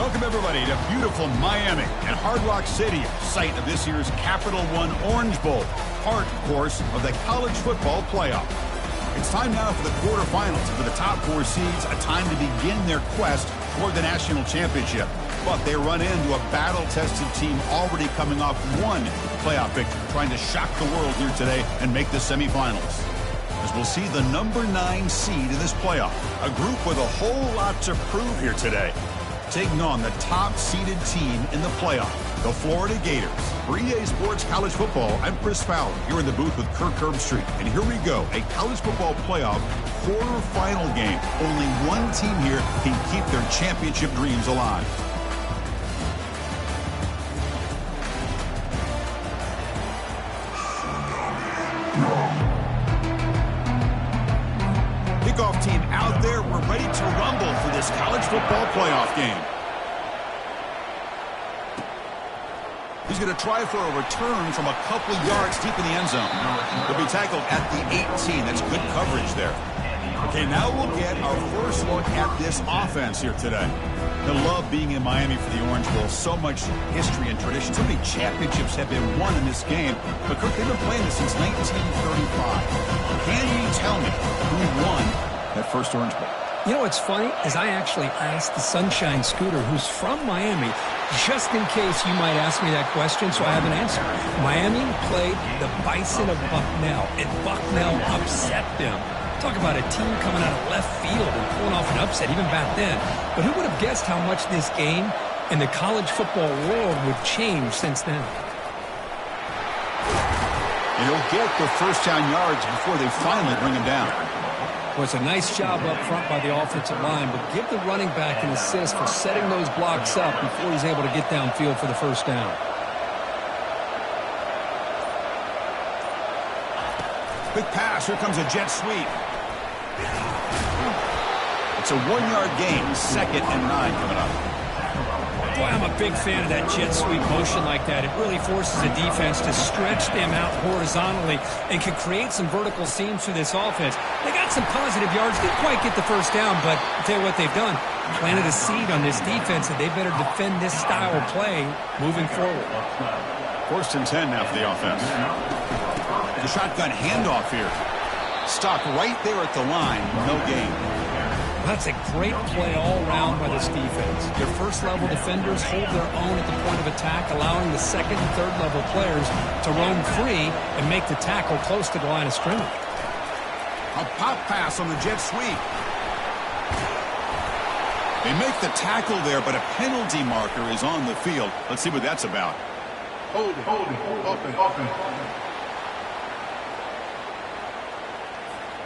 Welcome, everybody, to beautiful Miami and Hard Rock Stadium, site of this year's Capital One Orange Bowl, part, of course, of the college football playoff. It's time now for the quarterfinals, and for the top four seeds, a time to begin their quest toward the national championship. But they run into a battle-tested team already coming off one playoff victory, trying to shock the world here today and make the semifinals. As we'll see the number 9 seed in this playoff, a group with a whole lot to prove here today, taking on the top-seeded team in the playoff, the Florida Gators. For EA Sports College Football, I'm Chris Fowler, here in the booth with Kirk Herbstreit. And here we go, a college football playoff quarterfinal game. Only one team here can keep their championship dreams alive. Kickoff team out there. We're ready to rumble for this college football playoff game. He's going to try for a return from a couple yards deep in the end zone. He'll be tackled at the 18. That's good coverage there. Okay, now we'll get our first look at this offense here today. I love being in Miami for the Orange Bowl. So much history and tradition. So many championships have been won in this game. But, Kirk, they've been playing this since 1935. Can you tell me who won that first Orange Bowl? You know what's funny is I actually asked the Sunshine Scooter, who's from Miami, just in case you might ask me that question, so I have an answer. Miami played the Bison of Bucknell, and Bucknell upset them. Talk about a team coming out of left field and pulling off an upset even back then. But who would have guessed how much this game and the college football world would change since then? And he'll get the first down yards before they finally bring him down. Well, it's a nice job up front by the offensive line, but give the running back an assist for setting those blocks up before he's able to get downfield for the first down. Quick pass. Here comes a jet sweep. It's a 1-yard gain. 2nd and 9 coming up. Boy, I'm a big fan of that jet sweep motion like that. It really forces a defense to stretch them out horizontally and can create some vertical seams for this offense. They got some positive yards. Didn't quite get the first down, but I'll tell you what they've done. Planted a seed on this defense that they better defend this style of play moving forward. 1st and 10 now for the offense. The shotgun handoff here. Stopped right there at the line. No gain. That's a great play all around by this defense. Your first-level defenders hold their own at the point of attack, allowing the second and third-level players to roam free and make the tackle close to the line of scrimmage. A pop pass on the jet sweep. They make the tackle there, but a penalty marker is on the field. Let's see what that's about. Hold it.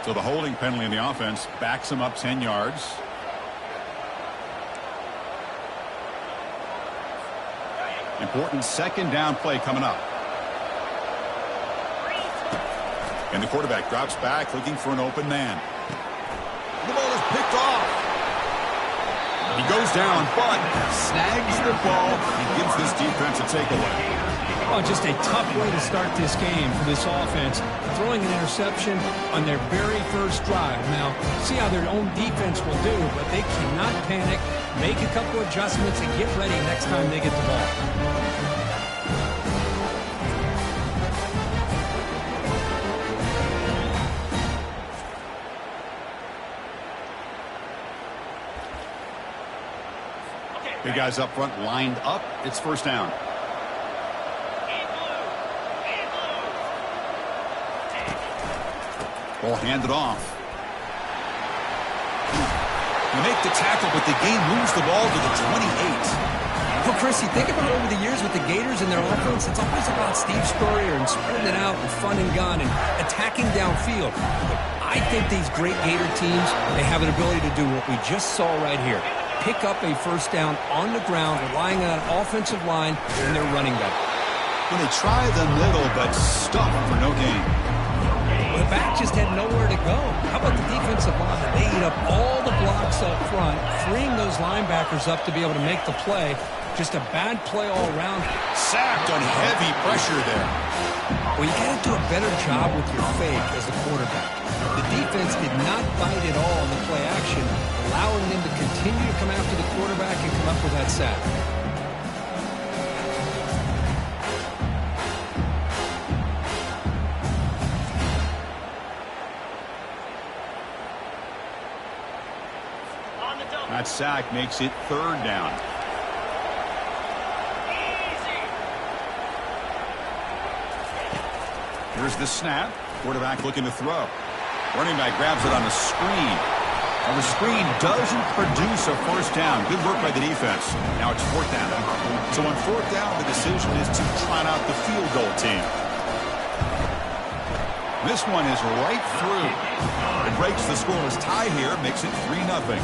So the holding penalty in the offense backs him up 10 yards. Important 2nd down play coming up. And the quarterback drops back looking for an open man. The ball is picked off. He goes down, but snags the ball and gives this defense a takeaway. Oh, just a tough way to start this game for this offense, throwing an interception on their very first drive. Now, see how their own defense will do, but they cannot panic, make a couple adjustments, and get ready next time they get the ball. Big guys up front lined up. It's 1st down. Ball handed off. They make the tackle, but the game moves the ball to the 28. Well, Chris, you think about over the years with the Gators and their offense, it's always about Steve Spurrier and spreading it out and fun and gun and attacking downfield. But I think these great Gator teams, they have an ability to do what we just saw right here. Pick up a first down on the ground, relying on an offensive line and their running back. When they try the middle, but stuck for no gain. The back just had nowhere to go. How about the defensive line? They eat up all the blocks up front, freeing those linebackers up to be able to make the play. Just a bad play all around. Sacked on heavy pressure there. Well, you got to do a better job with your fake as the quarterback. The defense did not bite at all on the play action, allowing them to continue to come after the quarterback and come up with that sack. That sack makes it 3rd down. Here's the snap. Quarterback looking to throw. Running back grabs it on the screen. And the screen doesn't produce a first down. Good work by the defense. Now it's 4th down. So on 4th down, the decision is to trot out the field goal team. This one is right through. It breaks the scoreless tie here, makes it 3-0.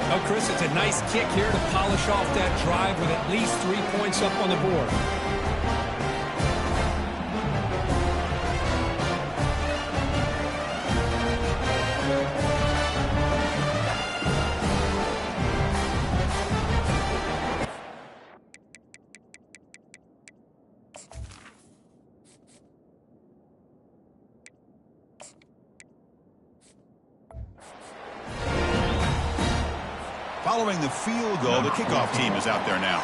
Oh, Chris, it's a nice kick here to polish off that drive with at least 3 points up on the board. Following the field goal, the kickoff team is out there now.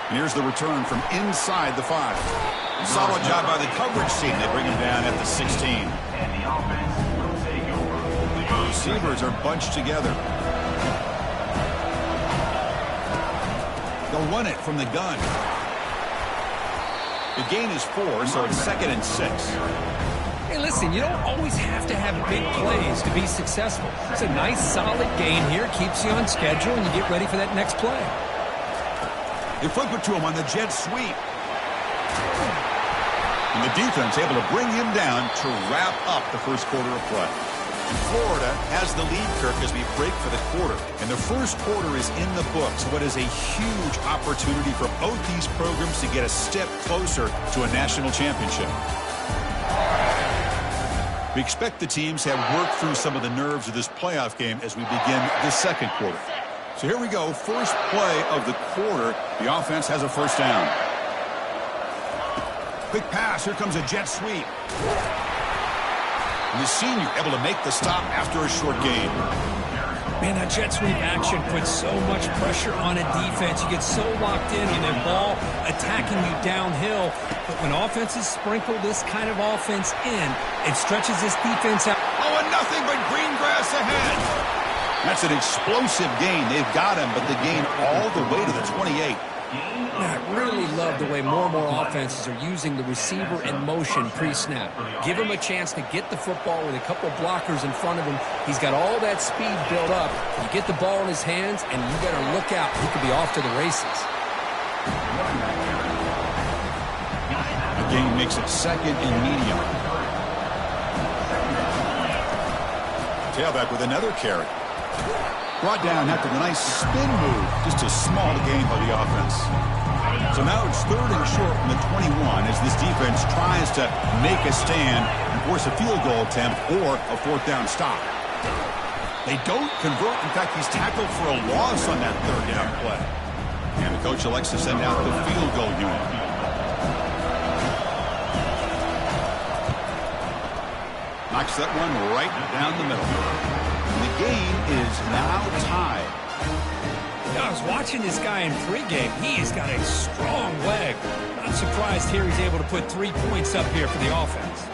And here's the return from inside the 5. Solid job by the coverage team. They bring him down at the 16. Receivers are bunched together. They'll run it from the gun. The gain is 4, so it's 2nd and 6. Hey, listen, you don't always have to have big plays to be successful. It's a nice, solid gain here. Keeps you on schedule, and you get ready for that next play. They flip it to him on the jet sweep. And the defense able to bring him down to wrap up the first quarter of play. And Florida has the lead, Kirk, as we break for the quarter. And the first quarter is in the books. What is a huge opportunity for both these programs to get a step closer to a national championship. We expect the teams have worked through some of the nerves of this playoff game as we begin the second quarter. So here we go. First play of the quarter. The offense has a first down. Quick pass. Here comes a jet sweep. And the senior able to make the stop after a short gain. Man, that jet sweep action puts so much pressure on a defense. You get so locked in on their ball attacking you downhill. But when offenses sprinkle this kind of offense in, it stretches this defense out. Oh, and nothing but green grass ahead. That's an explosive gain. They've got him, but the gain all the way to the 28. Man, I really love the way more and more offenses are using the receiver in motion pre-snap. Give him a chance to get the football with a couple blockers in front of him. He's got all that speed built up. You get the ball in his hands, and you better look out. He could be off to the races. The gain makes it 2nd and medium. Tailback with another carry. Brought down after the nice spin move. Just a small gain by the offense. So now it's 3rd and short from the 21 as this defense tries to make a stand and force a field goal attempt or a 4th down stop. They don't convert. In fact, he's tackled for a loss on that 3rd down play. And the coach elects to send out the field goal unit. Knocks that one right down the middle. And the game is now tied. I was watching this guy in pregame. He's got a strong leg. Not surprised here he's able to put 3 points up here for the offense.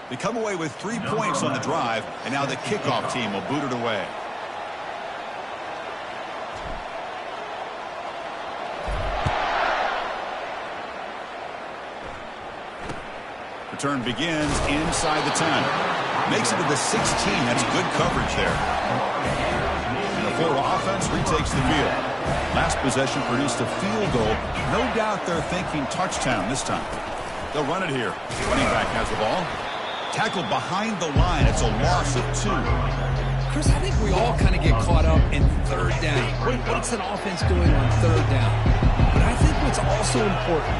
They come away with 3 points on the drive, and now the kickoff team will boot it away. Return begins inside the 10. Makes it to the 16. That's good coverage there. And the Florida offense retakes the field. Last possession produced a field goal. No doubt they're thinking touchdown this time. They'll run it here. Running back has the ball. Tackled behind the line. It's a loss of 2. Chris, I think we all kind of get caught up in third down. What's an offense doing on third down? But I think what's also important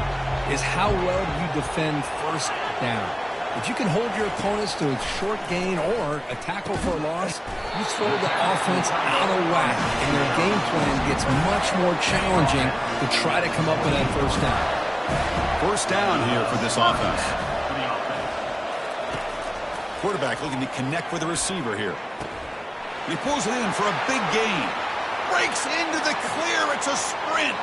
is how well you defend first down. If you can hold your opponents to a short gain or a tackle for a loss, you throw the offense out of whack, and their game plan gets much more challenging to try to come up with that first down. First down here for this offense. Quarterback looking to connect with the receiver here. He pulls it in for a big gain. Breaks into the clear. It's a sprint.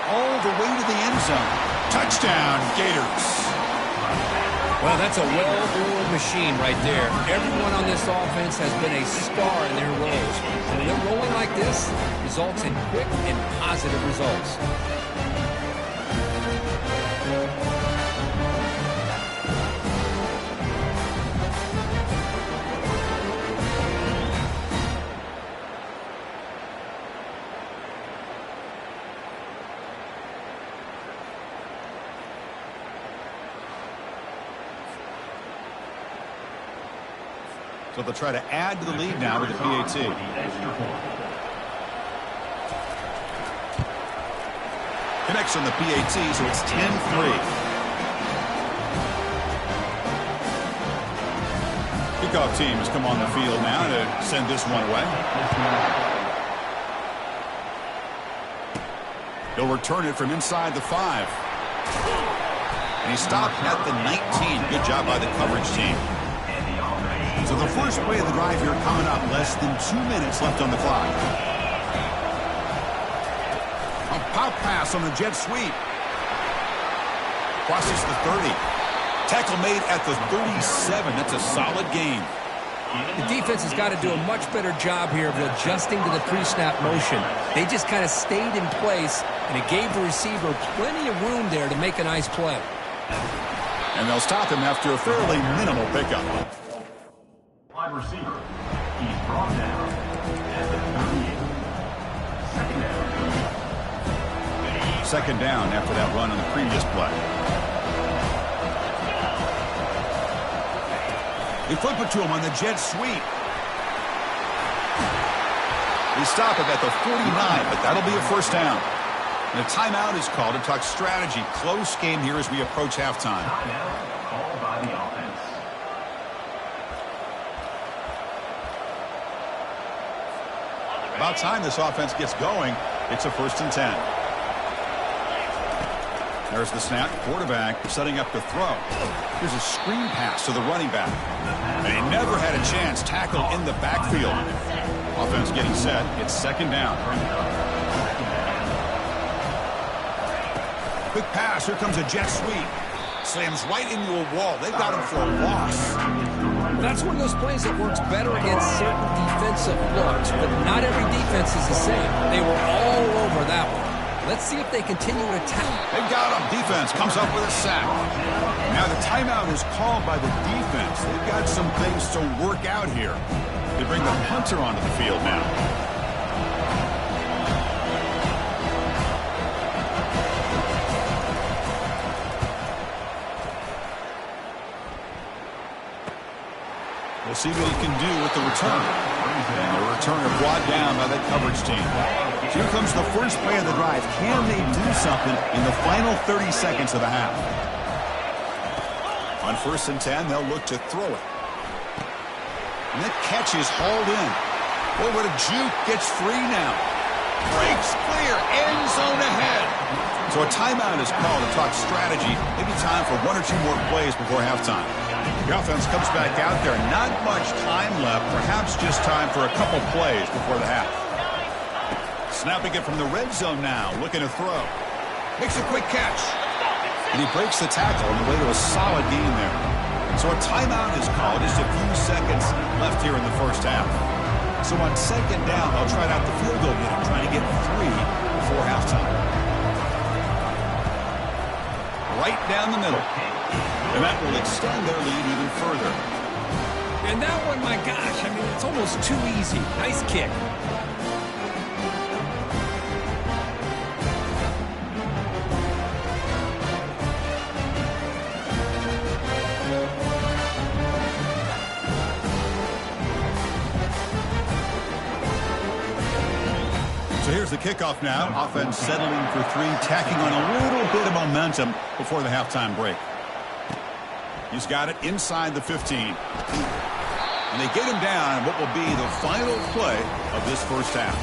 All the way to the end zone. Touchdown, Gators. Well, that's a well-oiled machine right there. Everyone on this offense has been a star in their roles. And when they're rolling like this, results in quick and positive results. So they'll try to add to the lead now with the PAT. Connects on the PAT, so it's 10-3. Kickoff team has come on the field now to send this one away. He'll return it from inside the 5. And he stopped at the 19. Good job by the coverage team. So the first play of the drive here coming up. Less than 2 minutes left on the clock. A pop pass on the jet sweep. Crosses the 30. Tackle made at the 37. That's a solid gain. The defense has got to do a much better job here of adjusting to the pre-snap motion. They just kind of stayed in place, and it gave the receiver plenty of room there to make a nice play. And they'll stop him after a fairly minimal pickup. Wide receiver. He's brought down at the 38. Second down after that run on the previous play. They flip it to him on the jet sweep. They stop it at the 49, but that'll be a first down. And a timeout is called to talk strategy. Close game here as we approach halftime. Timeout called by the offense. About time this offense gets going. It's a 1st and 10. There's the snap. Quarterback setting up to throw. Here's a screen pass to the running back. And he never had a chance. Tackled in the backfield. Offense getting set. It's second down. Quick pass. Here comes a jet sweep. Slams right into a wall. They've got him for a loss. That's one of those plays that works better against certain defensive looks, but not every defense is the same. They were all over that one. Let's see if they continue to attack. They've got him. Defense comes up with a sack. Now the timeout is called by the defense. They've got some things to work out here. They bring the punter onto the field now. We'll see what he can do with the return. And the returner brought down by the coverage team. Here comes the first play of the drive. Can they do something in the final 30 seconds of the half? On 1st and 10, they'll look to throw it. And that catch is hauled in. Oh, what a juke. Gets free now. Breaks clear. End zone ahead. So a timeout is called to talk strategy. Maybe time for 1 or 2 more plays before halftime. The offense comes back out there. Not much time left. Perhaps just time for a couple plays before the half. Snapping it from the red zone now. Looking to throw. Makes a quick catch. And he breaks the tackle on the way to a solid gain there. So a timeout is called. Just a few seconds left here in the first half. So on second down, they'll try out the field goal unit, trying to get 3 before halftime. Right down the middle. And that will extend their lead even further. And that one, my gosh, I mean, it's almost too easy. Nice kick. kickoff now. Offense settling for 3, tacking on a little bit of momentum before the halftime break. He's got it inside the 15. And they get him down what will be the final play of this first half.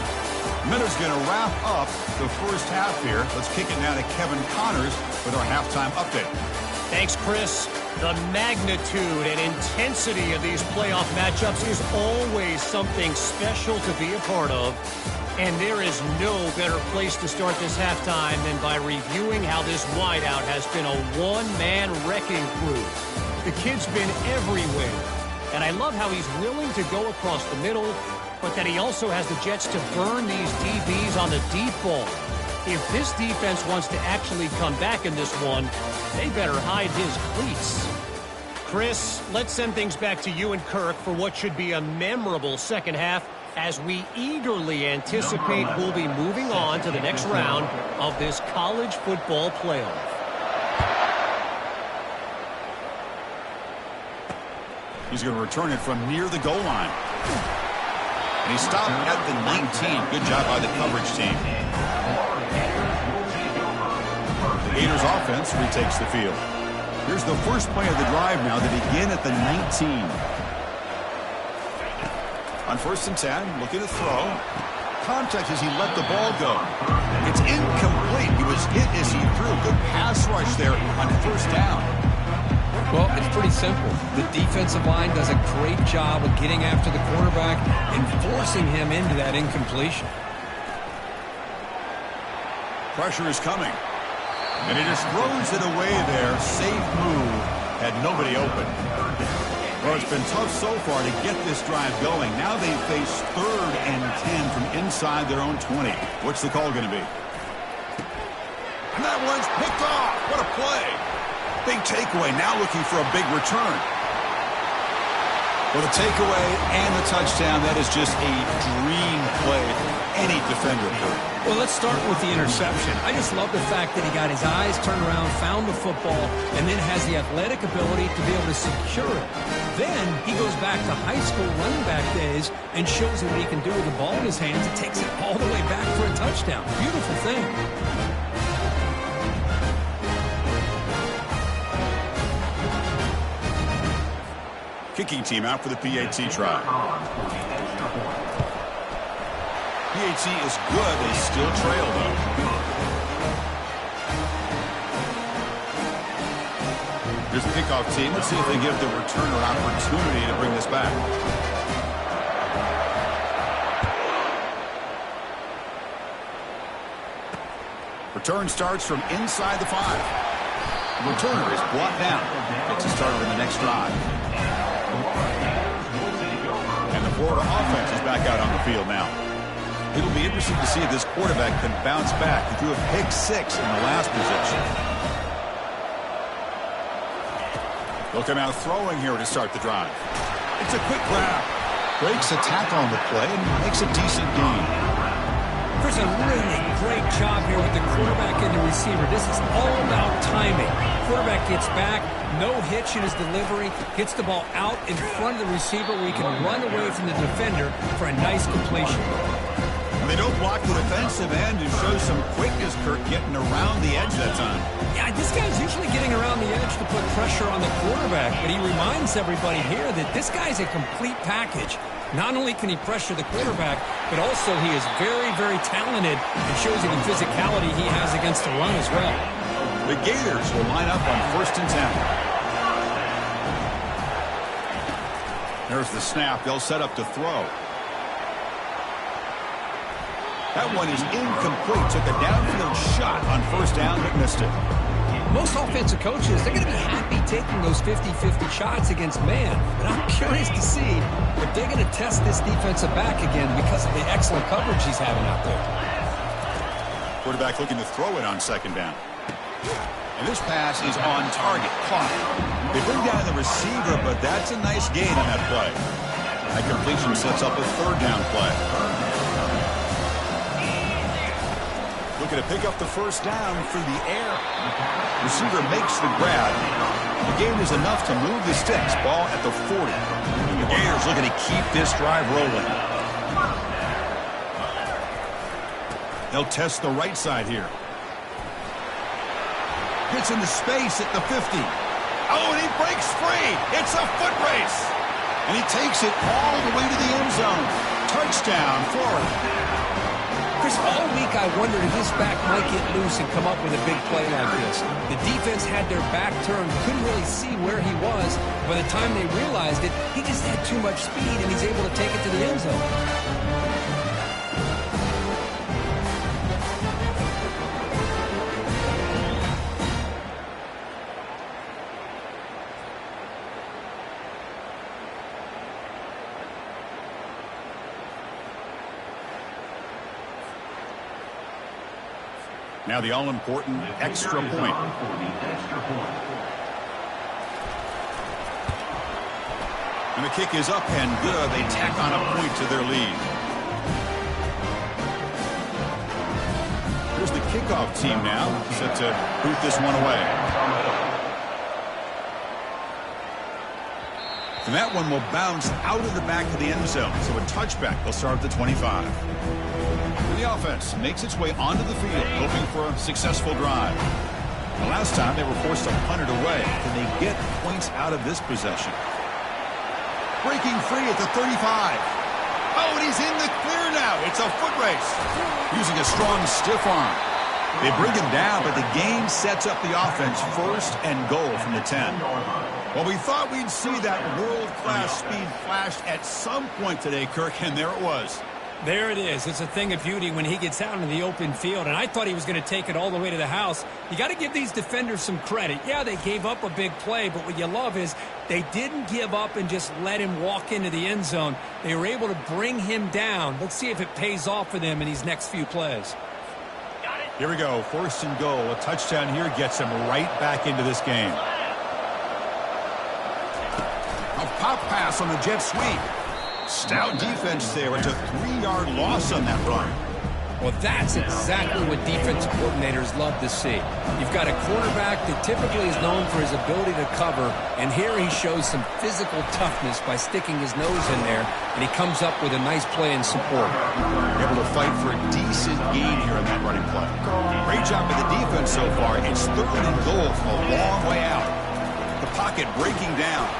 Miller's going to wrap up the first half here. Let's kick it now to Kevin Connors with our halftime update. Thanks, Chris. The magnitude and intensity of these playoff matchups is always something special to be a part of. And there is no better place to start this halftime than by reviewing how this wideout has been a one-man wrecking crew. The kid's been everywhere. And I love how he's willing to go across the middle, but that he also has the Jets to burn these DBs on the deep ball. If this defense wants to actually come back in this one, they better hide his cleats. Chris, let's send things back to you and Kirk for what should be a memorable second half as we eagerly anticipate we'll be moving on to the next round of this college football playoff. He's going to return it from near the goal line. And he stopped at the 19. Good job by the coverage team. The Gators offense retakes the field. Here's the first play of the drive now. They begin at the 19. On 1st and 10, looking to throw. Contact as he let the ball go. It's incomplete. He was hit as he threw. Good pass rush there on 1st down. Well, it's pretty simple. The defensive line does a great job of getting after the quarterback and forcing him into that incompletion. Pressure is coming. And he just throws it away there. Safe move. Had nobody open. Well, it's been tough so far to get this drive going. Now they face 3rd and 10 from inside their own 20. What's the call going to be? And that one's picked off. What a play. Big takeaway. Now looking for a big return. Well, the takeaway and the touchdown, that is just a dream play for any defender could. Well, let's start with the interception. I just love the fact that he got his eyes turned around, found the football, and then has the athletic ability to be able to secure it. Then he goes back to high school running back days and shows what he can do with the ball in his hands and takes it all the way back for a touchdown. Beautiful thing. Kicking team out for the PAT try. PAT is good. They still trail, though. Here's the kickoff team. Let's see if they give the returner opportunity to bring this back. Return starts from inside the 5. The returner is brought down. Gets it started in the next drive. And the Florida offense is back out on the field now. It'll be interesting to see if this quarterback can bounce back. He threw a pick 6 in the last possession. They'll come out throwing here to start the drive. It's a quick grab. Breaks a tackle on the play and makes a decent gain. Chris, a really great job here with the quarterback and the receiver. This is all about timing. Quarterback gets back, no hitch in his delivery, gets the ball out in front of the receiver where he can run away from the defender for a nice completion. And they don't block the defensive end and show some quickness, Kirk, getting around the edge that time. Yeah, this guy's usually getting around the edge to put pressure on the quarterback, but he reminds everybody here that this guy's a complete package. Not only can he pressure the quarterback, but also he is very, very talented and shows you the physicality he has against the run as well. The Gators will line up on 1st and 10. There's the snap. They'll set up to throw. That one is incomplete. Took a downfield shot on 1st down, but missed it. Most offensive coaches, they're going to be happy taking those 50-50 shots against man. But I'm curious to see if they're going to test this defensive back again because of the excellent coverage he's having out there. Quarterback looking to throw it on 2nd down. And this pass is on target. Caught. They bring down the receiver, but that's a nice gain on that play. That completion sets up a 3rd down play. Looking to pick up the 1st down through the air. Receiver makes the grab. The gain is enough to move the sticks. Ball at the 40. The Gators looking to keep this drive rolling. They'll test the right side here. Gets into space at the 50. Oh, and he breaks free. It's a foot race. And he takes it all the way to the end zone. Touchdown, Florida. Chris, all week I wondered if this back might get loose and come up with a big play like this. The defense had their back turned, couldn't really see where he was. By the time they realized it, he just had too much speed, and he's able to take it to the end zone. Now the all-important extra point. And the kick is up and good. They tack on a point to their lead. Here's the kickoff team now, set to boot this one away. And that one will bounce out of the back of the end zone. So a touchback. They'll start at the 25. The offense makes its way onto the field, hoping for a successful drive. The last time they were forced to punt it away. Can they get points out of this possession? Breaking free at the 35. Oh, and he's in the clear now. It's a foot race. Using a strong stiff arm. They bring him down, but the game sets up the offense first and goal from the 10. Well, we thought we'd see that world-class speed flash at some point today, Kirk, and there it was. There it is. It's a thing of beauty when he gets out in the open field, and I thought he was going to take it all the way to the house. You got to give these defenders some credit. Yeah, they gave up a big play, but what you love is they didn't give up and just let him walk into the end zone. They were able to bring him down. Let's see if it pays off for them in these next few plays. Here we go. First and goal. A touchdown here gets him right back into this game. A pop pass on the jet sweep. Stout defense there. It's a 3-yard loss on that run. Well, that's exactly what defensive coordinators love to see. You've got a quarterback that typically is known for his ability to cover, and here he shows some physical toughness by sticking his nose in there, and he comes up with a nice play in support. Able to fight for a decent gain here in that running play. Great job by the defense so far. It's 3rd and goal from a long way out. The pocket breaking down.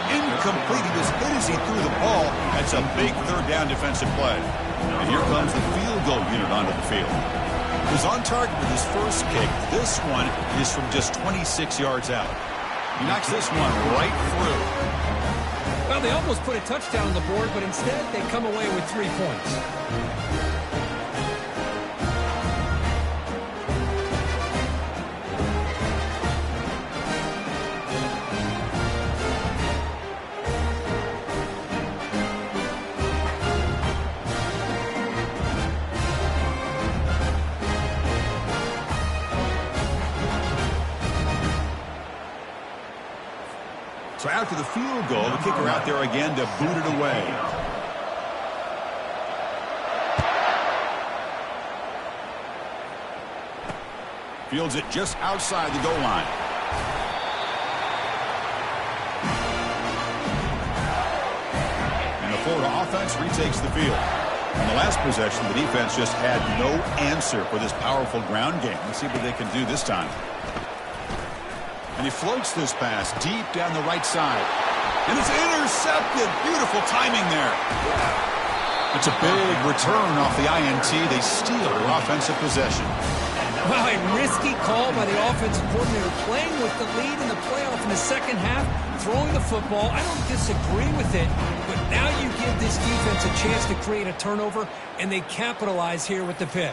Incomplete. He was hit as he threw the ball. That's a big 3rd down defensive play. And here comes the field goal unit onto the field. He was on target with his first kick. This one is from just 26 yards out. He knocks this one right through. Well, they almost put a touchdown on the board, but instead they come away with 3 points. So after the field goal, the kicker out there again to boot it away. Fields it just outside the goal line. And the Florida offense retakes the field. On the last possession, the defense just had no answer for this powerful ground game. Let's see what they can do this time. And he floats this pass deep down the right side. And it's intercepted. Beautiful timing there. It's a big return off the INT. They steal their offensive possession. Well, a risky call by the offensive coordinator, playing with the lead in the playoff in the second half, throwing the football. I don't disagree with it, but now you give this defense a chance to create a turnover, and they capitalize here with the pick.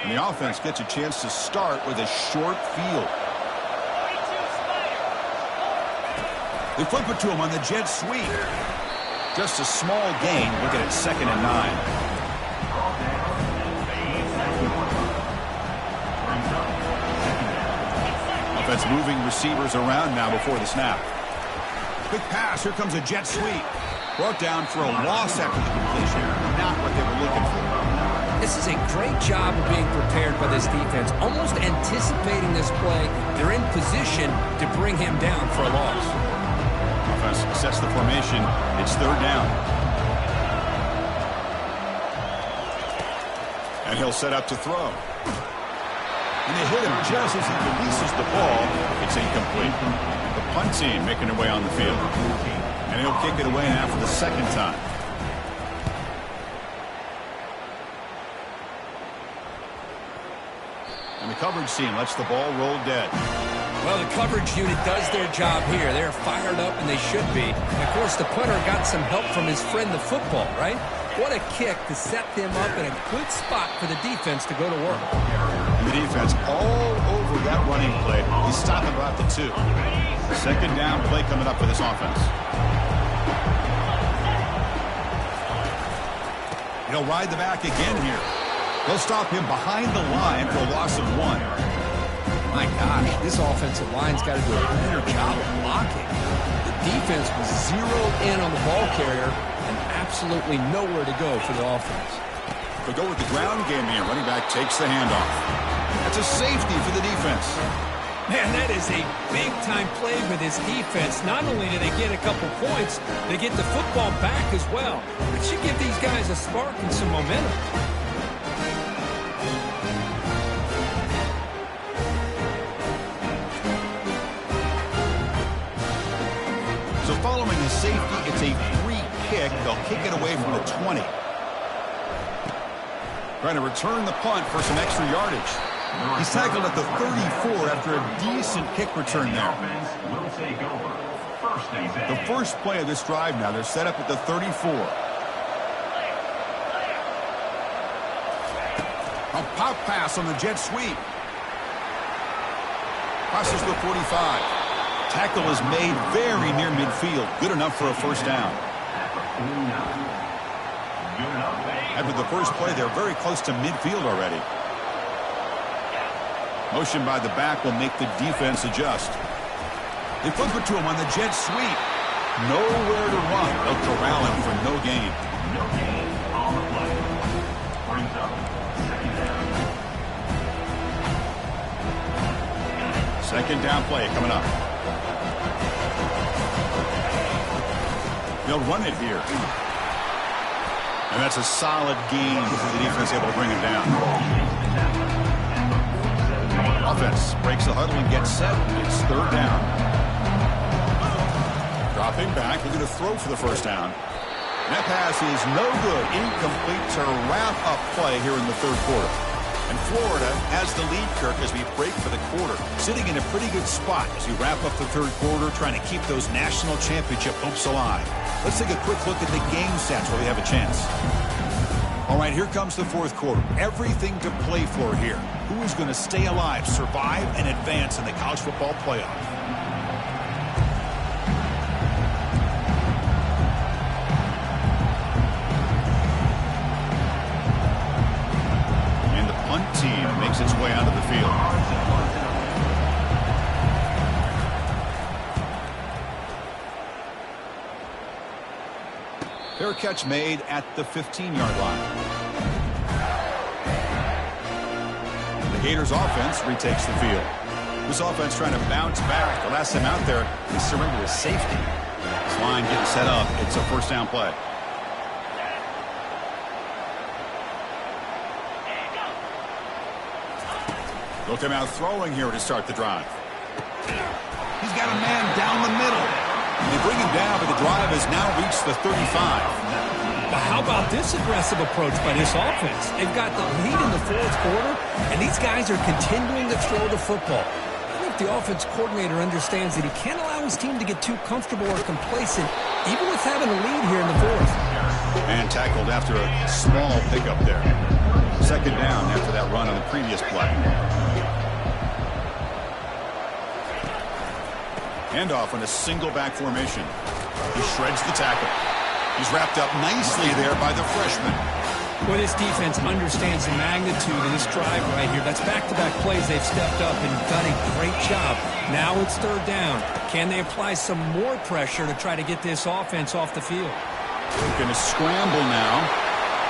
And the offense gets a chance to start with a short field. They flip it to him on the jet sweep. Just a small gain. Looking at 2nd and 9. Offense moving receivers around now before the snap. Quick pass. Here comes a jet sweep. Brought down for a loss after the completion. Not what they were looking for. This is a great job of being prepared by this defense, almost anticipating this play. They're in position to bring him down for a loss. Offense sets the formation. It's third down. And he'll set up to throw. And they hit him just as he releases the ball. It's incomplete. The punt team making their way on the field. And he'll kick it away now for the second time. And the coverage team lets the ball roll dead. Well, the coverage unit does their job here. They're fired up, and they should be. And of course, the punter got some help from his friend, the football, right? What a kick to set them up in a good spot for the defense to go to work. And the defense all over that running play. He's stopping about the 2. Second down play coming up for this offense. He'll ride the back again here. They'll stop him behind the line for a loss of 1. My gosh, this offensive line's got to do a better job of blocking. The defense was zeroed in on the ball carrier and absolutely nowhere to go for the offense. They'll go with the ground game here. Running back takes the handoff. That's a safety for the defense. Man, that is a big-time play for this defense. Not only do they get a couple points, they get the football back as well. It should give these guys a spark and some momentum. So following the safety, it's a free kick. They'll kick it away from the 20. Trying to return the punt for some extra yardage. He's tackled at the 34 after a decent kick return there. The first play of this drive now, they're set up at the 34. A pop pass on the jet sweep. Crosses the 45. Tackle is made very near midfield. Good enough for a first down. After the first play, they're very close to midfield already. Motion by the back will make the defense adjust. They flip it to him on the jet sweep. Nowhere to run. They'll corral him for no gain. No gain on the play. Brings up second down. Second down play coming up. They'll run it here. And that's a solid gain for the defense able to bring him down. Offense breaks the huddle and gets set. It's third down. Dropping back. They're going to throw for the first down. And that pass is no good. Incomplete to wrap up play here in the third quarter. And Florida has the lead, Kirk, as we break for the quarter. Sitting in a pretty good spot as we wrap up the third quarter, trying to keep those national championship hopes alive. Let's take a quick look at the game stats while we have a chance. All right, here comes the fourth quarter. Everything to play for here. Who is going to stay alive, survive, and advance in the college football playoff? And the punt team makes its way onto the field. Fair catch made at the 15-yard line. The Gators offense retakes the field. This offense trying to bounce back. The last time out there, they surrendered a safety. This line getting set up. It's a first down play. Look him out throwing here to start the drive. He's got a man down the middle. They bring him down, but the drive has now reached the 35. But how about this aggressive approach by this offense? They've got the lead in the fourth quarter, and these guys are continuing to throw the football. I think the offense coordinator understands that he can't allow his team to get too comfortable or complacent, even with having a lead here in the fourth. And tackled after a small pickup there. Second down after that run on the previous play. Handoff on a single back formation. He shreds the tackle. He's wrapped up nicely there by the freshman. Well, this defense understands the magnitude of this drive right here. That's back-to-back plays. They've stepped up and done a great job. Now it's third down. Can they apply some more pressure to try to get this offense off the field? They're going to scramble now.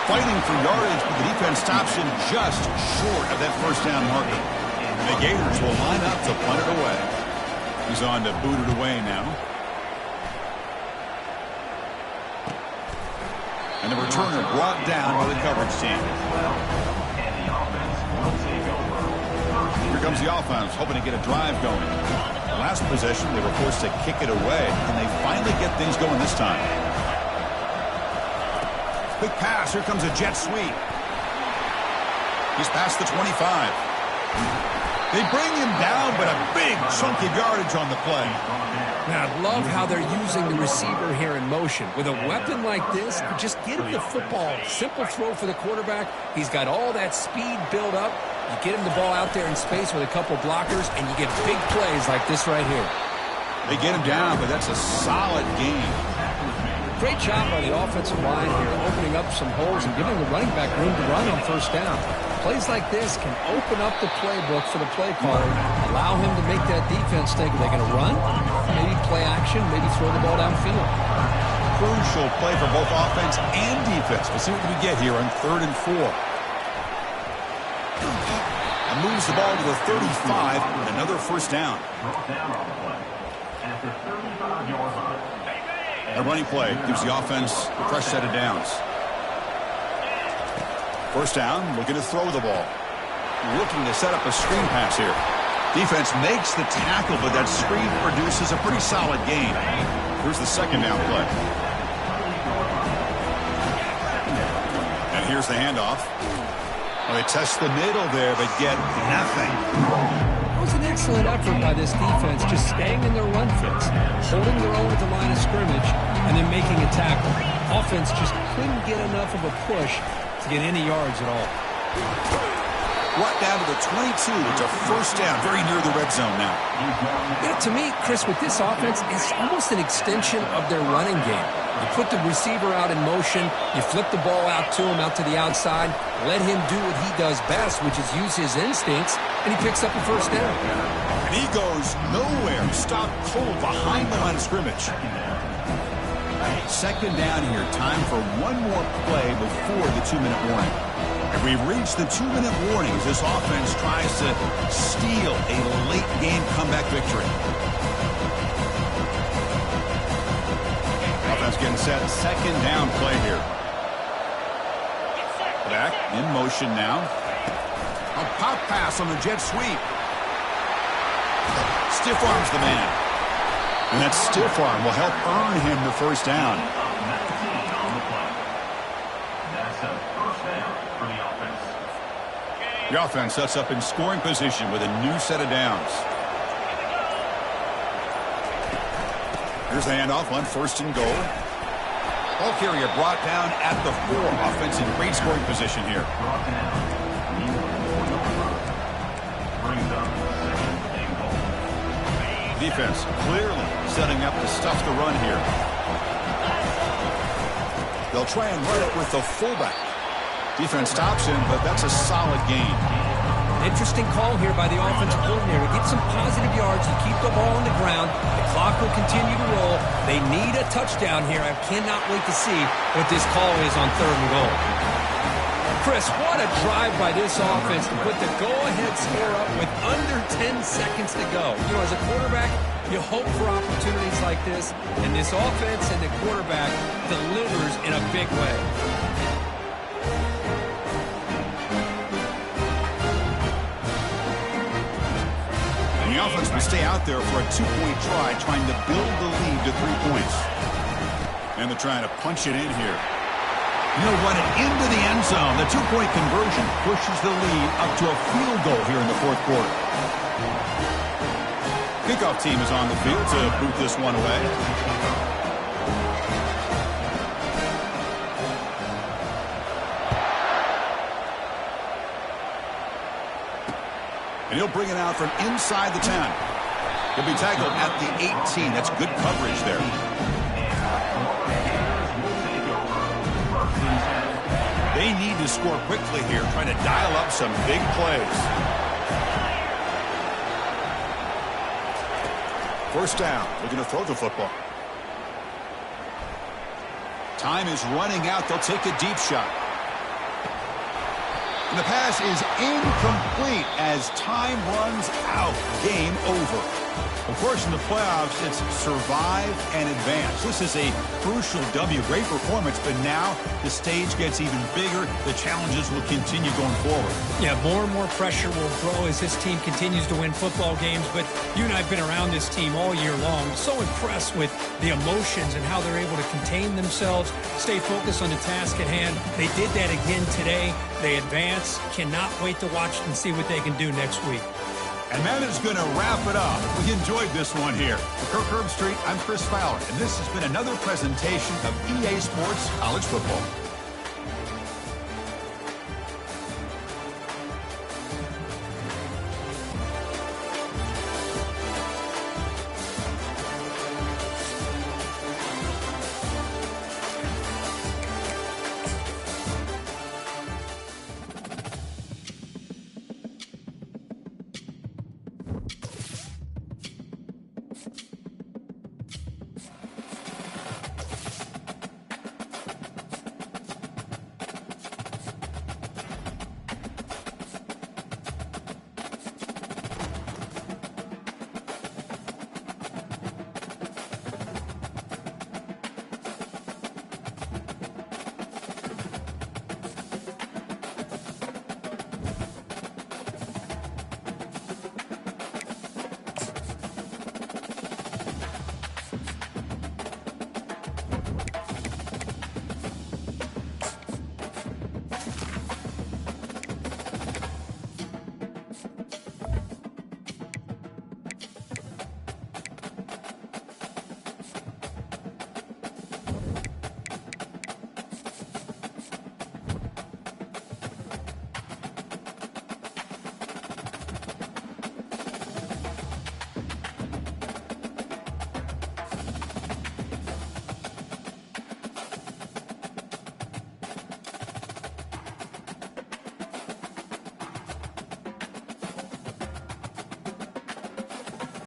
fighting for yardage, but the defense stops him just short of that first down marker. And the Gators will line up to punt it away. He's on to boot it away now. And the returner brought down by the coverage team. Here comes the offense, hoping to get a drive going. Last possession, they were forced to kick it away, and they finally get things going this time. Quick pass. Here comes a jet sweep. He's past the 25. They bring him down, but a big chunk of yardage on the play. Now, I love how they're using the receiver here in motion. With a weapon like this, just get him the football. Simple throw for the quarterback. He's got all that speed built up. You get him the ball out there in space with a couple blockers, and you get big plays like this right here. They get him down, but that's a solid game. Great job by the offensive line here, opening up some holes and giving the running back room to run on first down. Plays like this can open up the playbook for the play caller, allow him to make that defense think, are they going to run? Maybe play action, maybe throw the ball downfield. Crucial play for both offense and defense. We'll see what we get here on 3rd and 4. And moves the ball to the 35 and another first down. A running play gives the offense a fresh set of downs. First down, looking to throw the ball. Looking to set up a screen pass here. Defense makes the tackle, but that screen produces a pretty solid gain. Here's the second down play. And here's the handoff. Well, they test the middle there, but get nothing. It was an excellent effort by this defense, just staying in their run fits, holding their own at the line of scrimmage, and then making a tackle. Offense just couldn't get enough of a push to get any yards at all. Brought down to the 22. It's a first down, very near the red zone now. Yeah, to me, Chris, with this offense, it's almost an extension of their running game. You put the receiver out in motion, you flip the ball out to him, out to the outside, let him do what he does best, which is use his instincts, and he picks up a first down. And he goes nowhere. Stopped cold behind the line of scrimmage. Second down here. Time for one more play before the 2-minute warning. And we've reached the 2-minute warning as this offense tries to steal a late-game comeback victory. Offense getting set. Second down play here. Back in motion now. A pop pass on the jet sweep. Stiff arms the man. And that stiff arm will help earn him the first down. The offense sets up in scoring position with a new set of downs. Here's the handoff on 1st and goal. Ball carrier brought down at the 4. Offense in great scoring position here. Defense clearly setting up to stuff the run here. They'll try and run it with the fullback. Defense stops him, but that's a solid gain. Interesting call here by the offensive coordinator. Get some positive yards. You keep the ball on the ground. The clock will continue to roll. They need a touchdown here. I cannot wait to see what this call is on 3rd and goal. Chris, what a drive by this offense to put the go-ahead score up with under 10 seconds to go. You know, as a quarterback, you hope for opportunities like this, and this offense and the quarterback delivers in a big way. And the offense will stay out there for a 2-point try, trying to build the lead to 3 points. And they're trying to punch it in here. He'll run it into the end zone. The 2-point conversion pushes the lead up to a field goal here in the 4th quarter. Kickoff team is on the field to boot this one away. And he'll bring it out from inside the 10. He'll be tackled at the 18. That's good coverage there. They need to score quickly here, trying to dial up some big plays. First down, looking to throw the football. Time is running out. They'll take a deep shot. The pass is incomplete as time runs out. Game over. Of course, in the playoffs, it's survive and advance. This is a crucial W. Great performance, but now the stage gets even bigger. The challenges will continue going forward. Yeah, more and more pressure will grow as this team continues to win football games, but you and I have been around this team all year long. So impressed with the emotions and how they're able to contain themselves, stay focused on the task at hand. They did that again today. They advance. Cannot wait to watch and see what they can do next week. And that is going to wrap it up. We enjoyed this one here. For Kirk Herbstreit, I'm Chris Fowler, and this has been another presentation of EA Sports College Football.